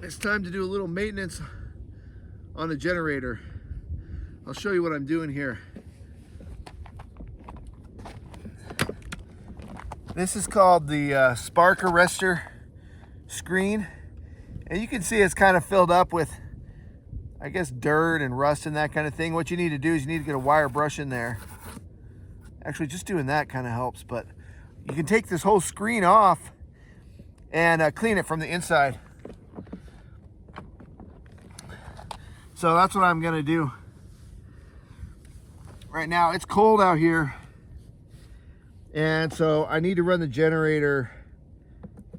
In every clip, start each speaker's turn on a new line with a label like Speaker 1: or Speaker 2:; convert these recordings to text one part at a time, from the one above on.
Speaker 1: It's time to do a little maintenance on the generator. I'll show you what I'm doing here. This is called the spark arrestor screen. And you can see it's kind of filled up with, I guess, dirt and rust and that kind of thing. What you need to do is you need to get a wire brush in there. Actually, just doing that kind of helps, but you can take this whole screen off and clean it from the inside. So that's what I'm gonna do. Right now it's cold out here, and so I need to run the generator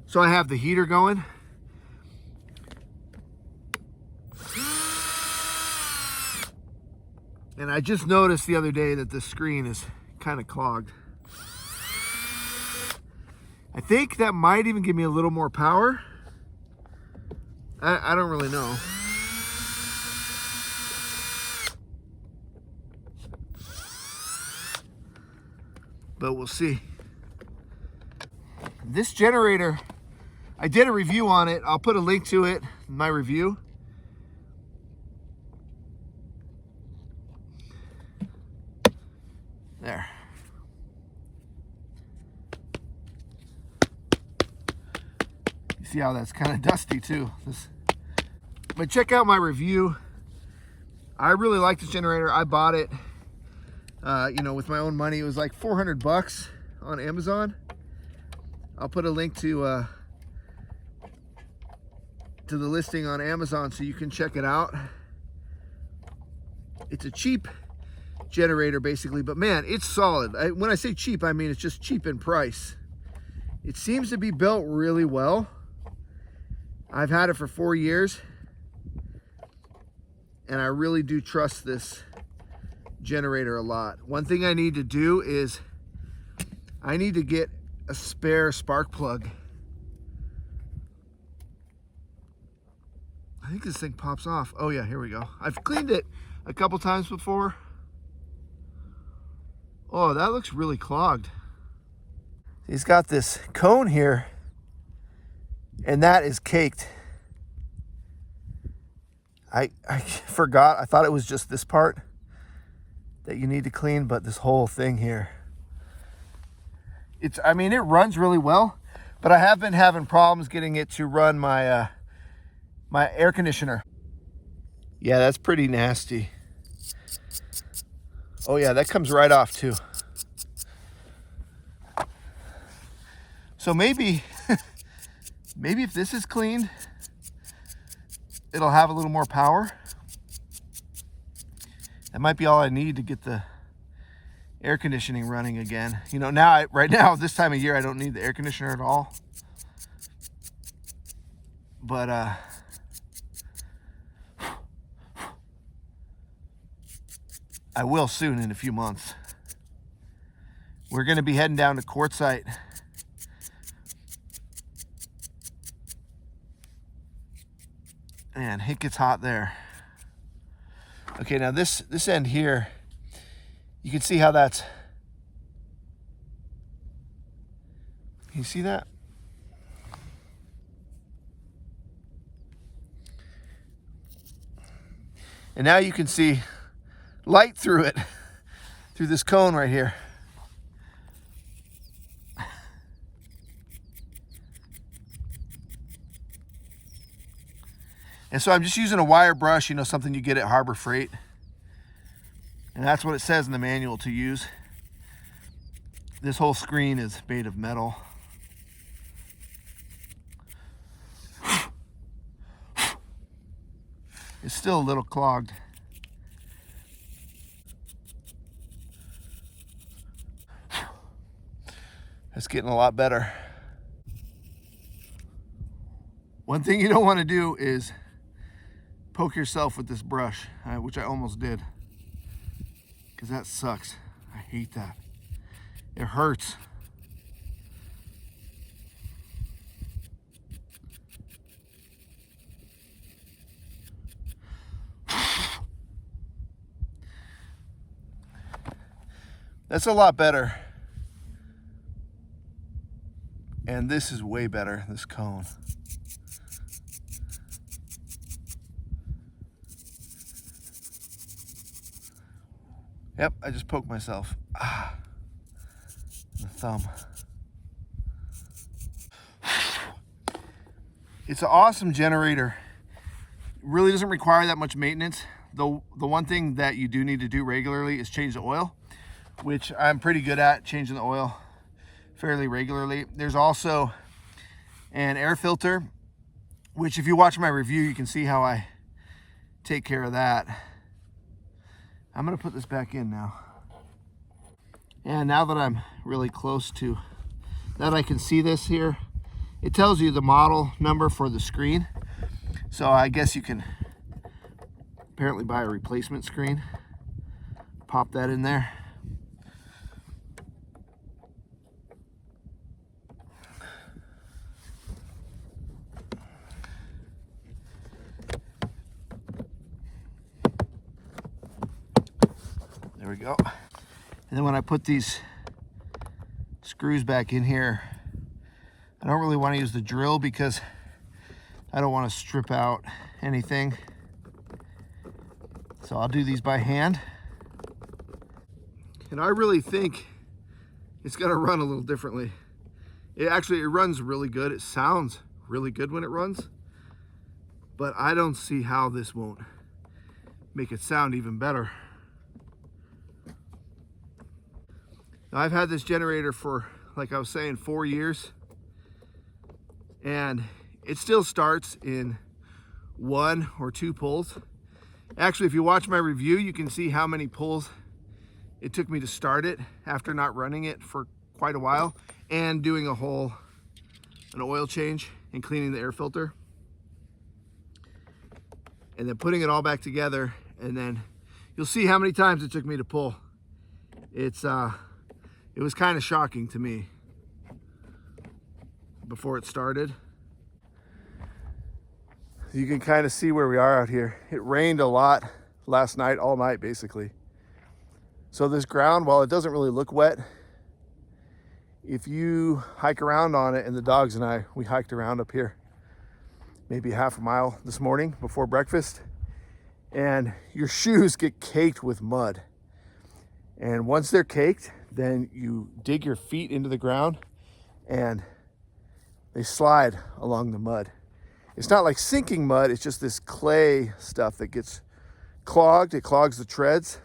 Speaker 1: so I have the heater going. And I just noticed the other day that the screen is kind of clogged. I think that might even give me a little more power. I don't really know. But we'll see. This generator, I did a review on it. I'll put a link to it in my review. There. You see how that's kind of dusty too. But check out my review. I really like this generator. I bought it, you know, with my own money. It was like 400 bucks on Amazon. I'll put a link to the listing on Amazon so you can check it out. It's a cheap generator basically, but man, it's solid. When I say cheap, I mean it's just cheap in price. It seems to be built really well. I've had it for 4 years, and I really do trust this generator a lot. One thing I need to do is I need to get a spare spark plug. I think this thing pops off. Oh yeah, here we go. I've cleaned it a couple times before. Oh, that looks really clogged. He's got this cone here, and that is caked. I forgot. I thought it was just this part that you need to clean, but this whole thing here. I mean, it runs really well, but I have been having problems getting it to run my my air conditioner. Yeah, that's pretty nasty. Oh yeah, that comes right off too. So maybe, maybe if this is cleaned, it'll have a little more power. That might be all I need to get the air conditioning running again. You know, now, right now, this time of year, I don't need the air conditioner at all. But, I will soon in a few months. We're going to be heading down to Quartzsite. Man, it gets hot there. Okay, now this end here, you can see how that's, you see that? And now you can see light through it, through this cone right here. And so I'm just using a wire brush, you know, something you get at Harbor Freight. And that's what it says in the manual to use. This whole screen is made of metal. It's still a little clogged. It's getting a lot better. One thing you don't want to do is poke yourself with this brush, which I almost did, because that sucks. I hate that. It hurts. That's a lot better. And this is way better, this cone. Yep, I just poked myself. The thumb. It's an awesome generator. It really doesn't require that much maintenance. The one thing that you do need to do regularly is change the oil, which I'm pretty good at, changing the oil fairly regularly. There's also an air filter, which if you watch my review, you can see how I take care of that. I'm gonna put this back in now. And now that I'm really close to, that I can see this here, it tells you the model number for the screen. So I guess you can apparently buy a replacement screen, pop that in there. There we go. And then when I put these screws back in here, I don't really want to use the drill because I don't want to strip out anything. So I'll do these by hand. And I really think it's going to run a little differently. It runs really good. It sounds really good when it runs. But I don't see how this won't make it sound even better. Now, I've had this generator for, like I was saying, 4 years. And it still starts in 1 or 2 pulls. Actually, if you watch my review, you can see how many pulls it took me to start it after not running it for quite a while and doing an oil change and cleaning the air filter. And then putting it all back together, and then you'll see how many times it took me to pull. It was kind of shocking to me before it started. You can kind of see where we are out here. It rained a lot last night, all night basically. So this ground, while it doesn't really look wet, if you hike around on it, and the dogs and I, we hiked around up here maybe half a mile this morning before breakfast, and your shoes get caked with mud. And once they're caked, then you dig your feet into the ground and they slide along the mud. It's not like sinking mud, it's just this clay stuff that gets clogged. It clogs the treads,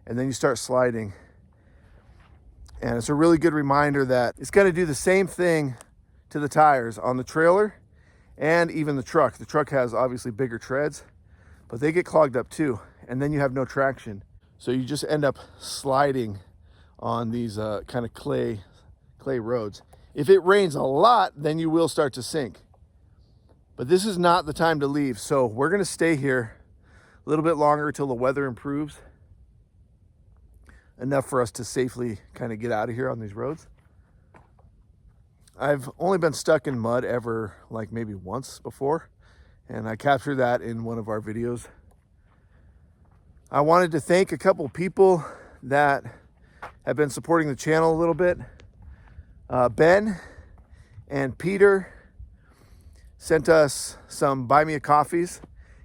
Speaker 1: and then you start sliding. And it's a really good reminder that it's gonna do the same thing to the tires on the trailer and even the truck. The truck has obviously bigger treads, but they get clogged up too, and then you have no traction. So you just end up sliding on these kind of clay roads. If it rains a lot, then you will start to sink. But this is not the time to leave. So we're gonna stay here a little bit longer until the weather improves enough for us to safely kind of get out of here on these roads. I've only been stuck in mud ever like maybe once before, and I captured that in one of our videos. I wanted to thank a couple people that have been supporting the channel a little bit. Ben and Peter sent us some buy me a coffees,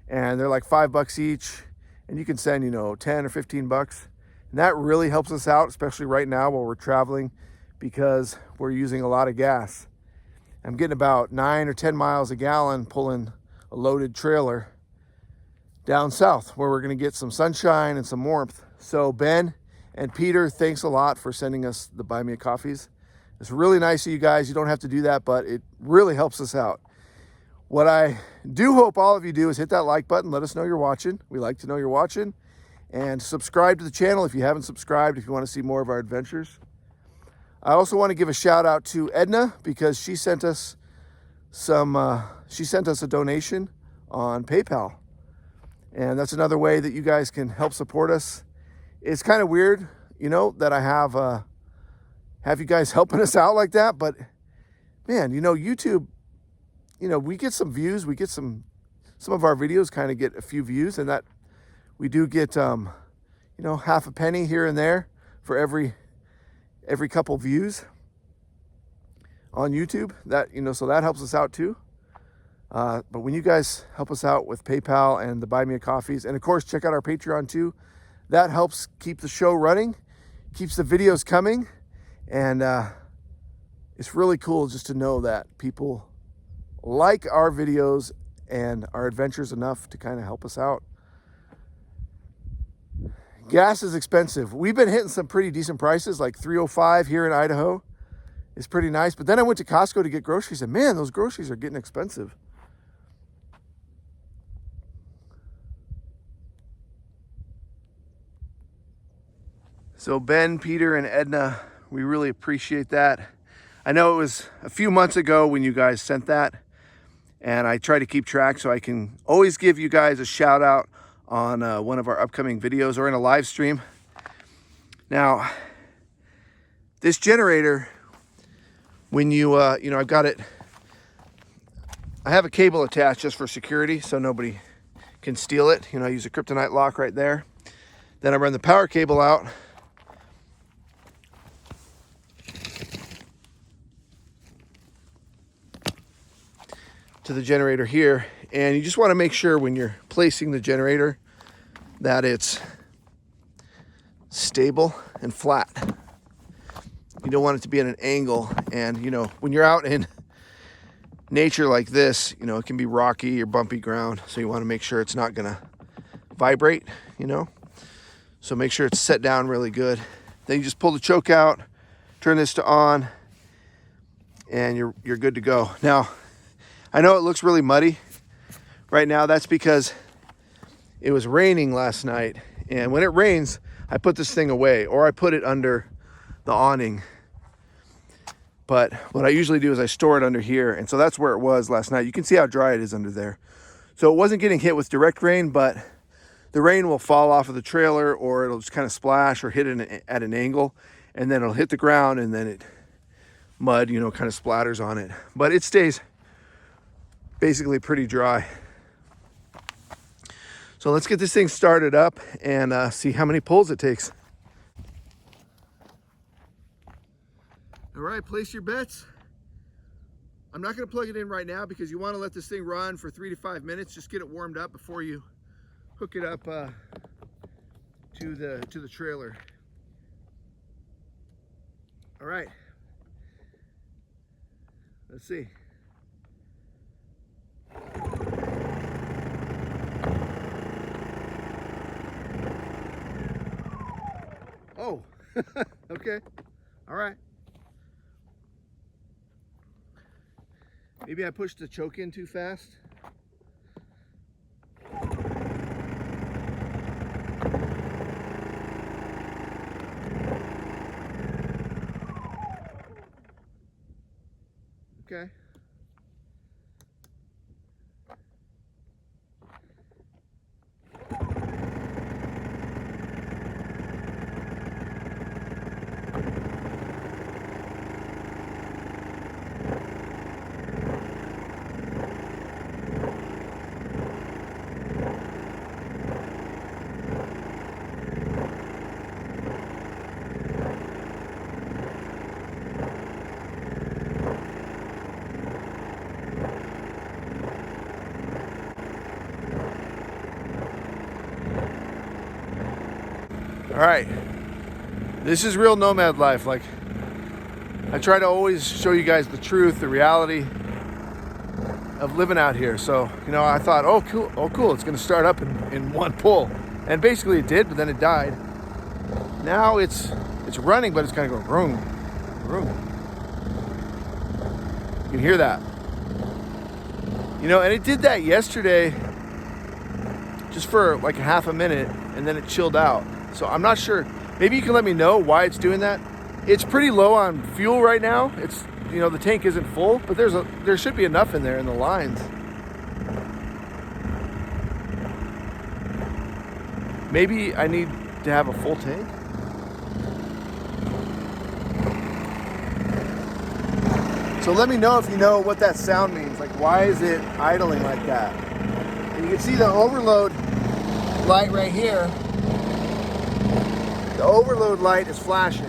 Speaker 1: and they're like $5 each, and you can send 10 or 15 bucks, and that really helps us out, especially right now while we're traveling, because we're using a lot of gas. I'm getting about 9 or 10 miles a gallon pulling a loaded trailer down south where we're going to get some sunshine and some warmth. So Ben and Peter, thanks a lot for sending us the buy me a coffees. It's really nice of you guys. You don't have to do that, but it really helps us out. What I do hope all of you do is hit that like button. Let us know you're watching. We like to know you're watching. And subscribe to the channel if you haven't subscribed, if you want to see more of our adventures. I also want to give a shout out to Edna, because she sent us a donation on PayPal. And that's another way that you guys can help support us. It's kind of weird, that I have you guys helping us out like that. But man, YouTube, we get some views. We get some of our videos kind of get a few views, and that we do get, half a penny here and there for every couple views on YouTube. That, so that helps us out too. But when you guys help us out with PayPal and the Buy Me a Coffees, and of course, check out our Patreon too. That helps keep the show running, keeps the videos coming, and it's really cool just to know that people like our videos and our adventures enough to kind of help us out. Gas is expensive. We've been hitting some pretty decent prices, like $3.05 here in Idaho. It's pretty nice. But then I went to Costco to get groceries, and man, those groceries are getting expensive. So Ben, Peter, and Edna, we really appreciate that. I know it was a few months ago when you guys sent that, and I try to keep track so I can always give you guys a shout out on one of our upcoming videos or in a live stream. Now, this generator, when you I've got it, I have a cable attached just for security so nobody can steal it. I use a kryptonite lock right there. Then I run the power cable out to the generator here, and you just want to make sure when you're placing the generator that it's stable and flat. You don't want it to be at an angle, and when you're out in nature like this, it can be rocky or bumpy ground, so you want to make sure it's not gonna vibrate, so make sure it's set down really good. Then you just pull the choke out, turn this to on, and you're good to go. Now, I know it looks really muddy right now. That's because it was raining last night, and when it rains, I put this thing away, or I put it under the awning. But what I usually do is I store it under here, and so that's where it was last night. You can see how dry it is under there. So it wasn't getting hit with direct rain, but the rain will fall off of the trailer, or it'll just kind of splash or hit it at an angle, and then it'll hit the ground, and then mud, kind of splatters on it. But it stays basically pretty dry. So let's get this thing started up and see how many pulls it takes. All right, place your bets. I'm not going to plug it in right now because you want to let this thing run for 3 to 5 minutes. Just get it warmed up before you hook it up to the trailer. All right. Let's see. Oh, okay. All right. Maybe I pushed the choke in too fast. Okay. All right, this is real nomad life. Like, I try to always show you guys the truth, the reality of living out here. So, I thought, oh cool, it's gonna start up in one pull. And basically it did, but then it died. Now it's running, but it's kind of going vroom, vroom. You can hear that. And it did that yesterday just for like a half a minute, and then it chilled out. So I'm not sure. Maybe you can let me know why it's doing that. It's pretty low on fuel right now. It's, the tank isn't full, but there should be enough in there in the lines. Maybe I need to have a full tank. So let me know if you know what that sound means. Like, why is it idling like that? And you can see the overload light right here. The overload light is flashing.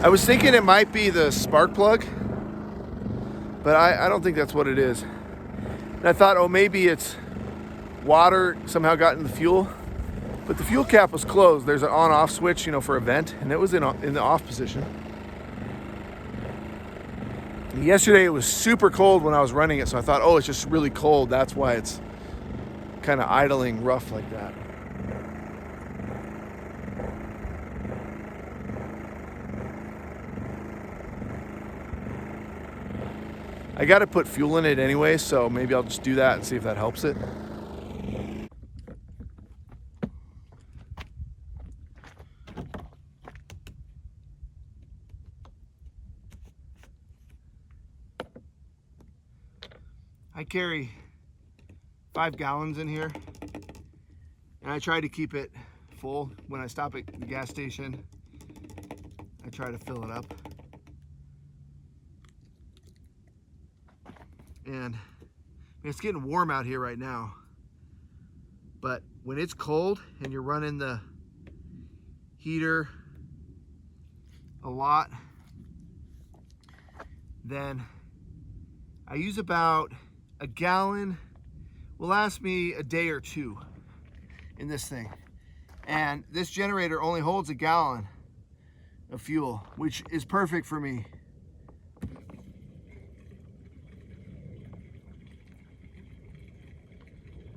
Speaker 1: I was thinking it might be the spark plug. But I don't think that's what it is. And I thought, oh, maybe it's water somehow got in the fuel. But the fuel cap was closed. There's an on-off switch, you know, for a vent, and it was in the off position. Yesterday it was super cold when I was running it, so I thought, oh, it's just really cold. That's why it's kind of idling rough like that. I got to put fuel in it anyway, so maybe I'll just do that and see if that helps it. I carry 5 gallons in here, and I try to keep it full. When I stop at the gas station, I try to fill it up. And it's getting warm out here right now, but when it's cold and you're running the heater a lot, then I use about a gallon. Will last me a day or two in this thing. And this generator only holds a gallon of fuel, which is perfect for me.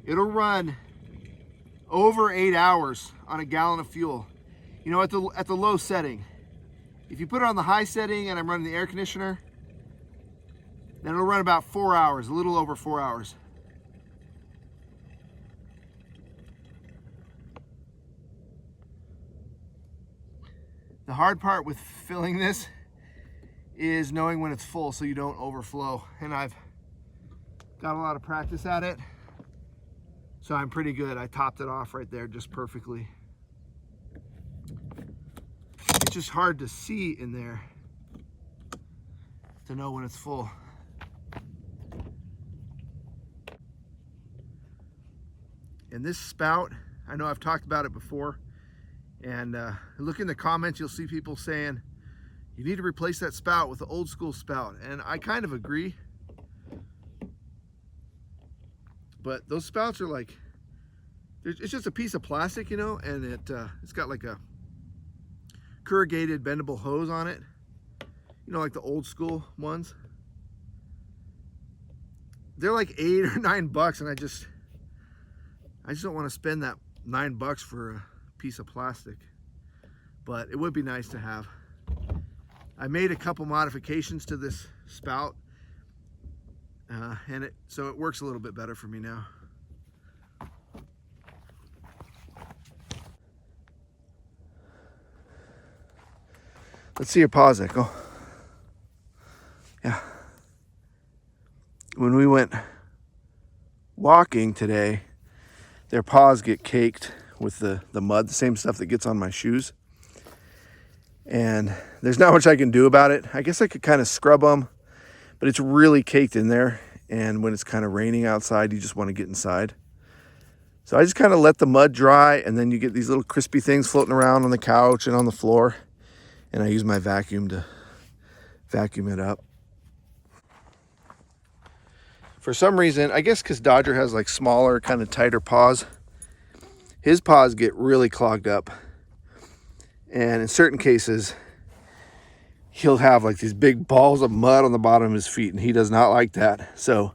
Speaker 1: It'll run over 8 hours on a gallon of fuel. You know, at the low setting. If you put it on the high setting and I'm running the air conditioner, then it'll run about 4 hours, a little over 4 hours. The hard part with filling this is knowing when it's full so you don't overflow. And I've got a lot of practice at it, so I'm pretty good. I topped it off right there just perfectly. It's just hard to see in there to know when it's full. And this spout, I know I've talked about it before, and look in the comments, you'll see people saying you need to replace that spout with the old school spout, and I kind of agree. But those spouts are like, it's just a piece of plastic, you know, and it's got like a corrugated bendable hose on it, you know, like the old school ones. They're like $8 or $9, and I just don't want to spend that $9 for a piece of plastic, but it would be nice to have. I made a couple modifications to this spout, and so it works a little bit better for me now. Let's see your paws, Echo. Yeah. When we went walking today, their paws get caked with the mud, the same stuff that gets on my shoes. And there's not much I can do about it. I guess I could kind of scrub them, but it's really caked in there. And when it's kind of raining outside, you just want to get inside. So I just kind of let the mud dry, and then you get these little crispy things floating around on the couch and on the floor. And I use my vacuum to vacuum it up. For some reason, I guess because Dodger has like smaller, kind of tighter paws, his paws get really clogged up. And in certain cases, he'll have like these big balls of mud on the bottom of his feet, and he does not like that. So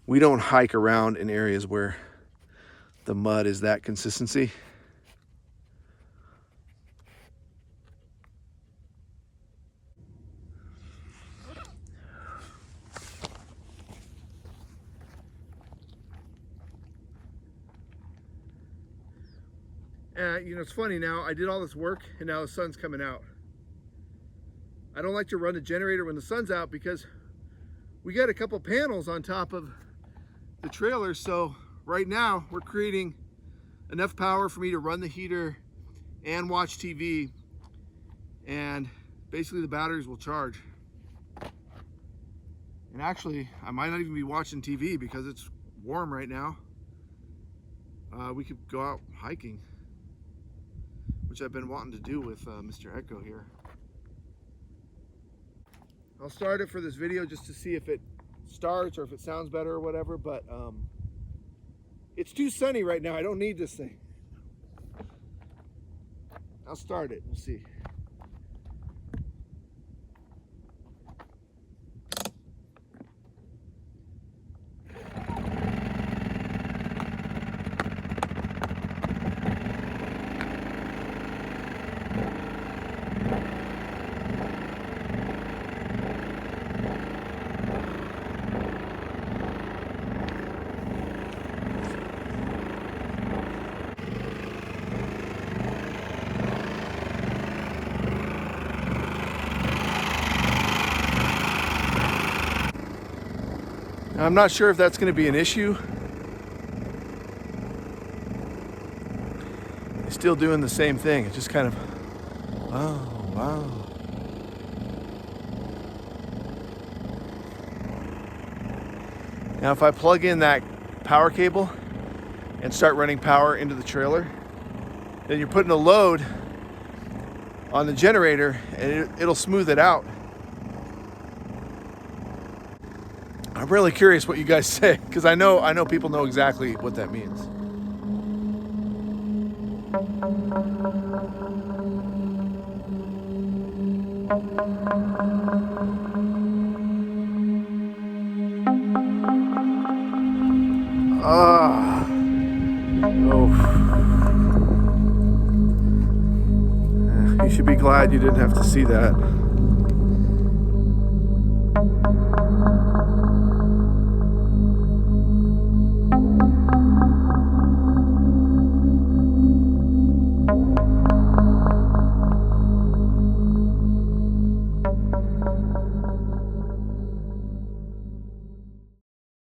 Speaker 1: we don't hike around in areas where the mud is that consistency. You know, it's funny now, I did all this work and now the sun's coming out. I don't like to run the generator when the sun's out because we got a couple panels on top of the trailer. So right now we're creating enough power for me to run the heater and watch TV. And basically the batteries will charge. And actually, I might not even be watching TV because it's warm right now. We could go out hiking, which I've been wanting to do with Mr. Echo here. I'll start it for this video just to see if it starts or if it sounds better or whatever, but it's too sunny right now. I don't need this thing. I'll start it. We'll see. I'm not sure if that's going to be an issue. It's still doing the same thing. It's just kind of, wow. Now if I plug in that power cable and start running power into the trailer, then you're putting a load on the generator and it'll smooth it out. I'm really curious what you guys say, because I know people know exactly what that means. You should be glad you didn't have to see that.